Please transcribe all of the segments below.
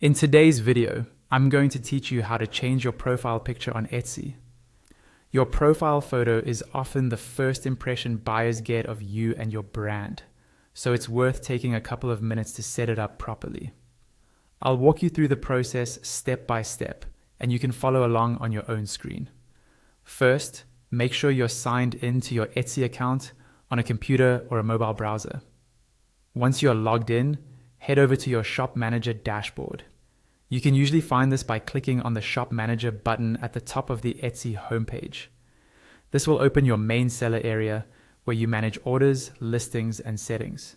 In today's video, I'm going to teach you how to change your profile picture on Etsy. Your profile photo is often the first impression buyers get of you and your brand, so it's worth taking a couple of minutes to set it up properly. I'll walk you through the process step by step, and you can follow along on your own screen. First, make sure you're signed into your Etsy account on a computer or a mobile browser. Once you're logged in, head over to your Shop Manager dashboard. You can usually find this by clicking on the Shop Manager button at the top of the Etsy homepage. This will open your main seller area where you manage orders, listings, and settings.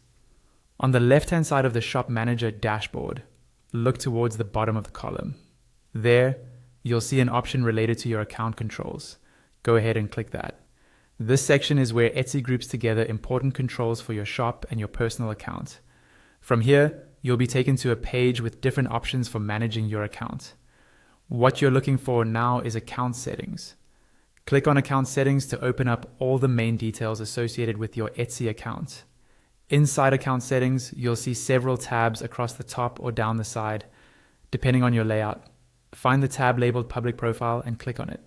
On the left-hand side of the Shop Manager dashboard, look towards the bottom of the column. There, you'll see an option related to your account controls. Go ahead and click that. This section is where Etsy groups together important controls for your shop and your personal account. From here, you'll be taken to a page with different options for managing your account. What you're looking for now is account settings. Click on account settings to open up all the main details associated with your Etsy account. Inside account settings, you'll see several tabs across the top or down the side, depending on your layout. Find the tab labeled Public Profile and click on it.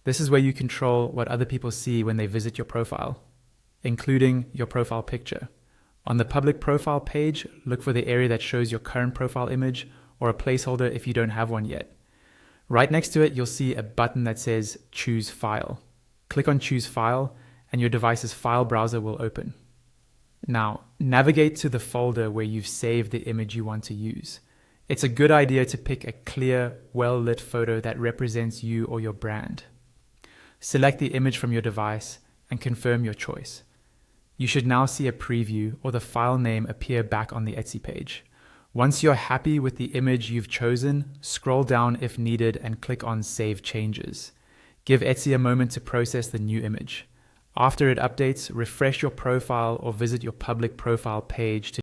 This is where you control what other people see when they visit your profile, including your profile picture. On the Public Profile page, look for the area that shows your current profile image or a placeholder if you don't have one yet. Right next to it, you'll see a button that says Choose File. Click on Choose File and your device's file browser will open. Now, navigate to the folder where you've saved the image you want to use. It's a good idea to pick a clear, well-lit photo that represents you or your brand. Select the image from your device and confirm your choice. You should now see a preview or the file name appear back on the Etsy page. Once you're happy with the image you've chosen, scroll down if needed and click on Save Changes. Give Etsy a moment to process the new image. After it updates, refresh your profile or visit your public profile page to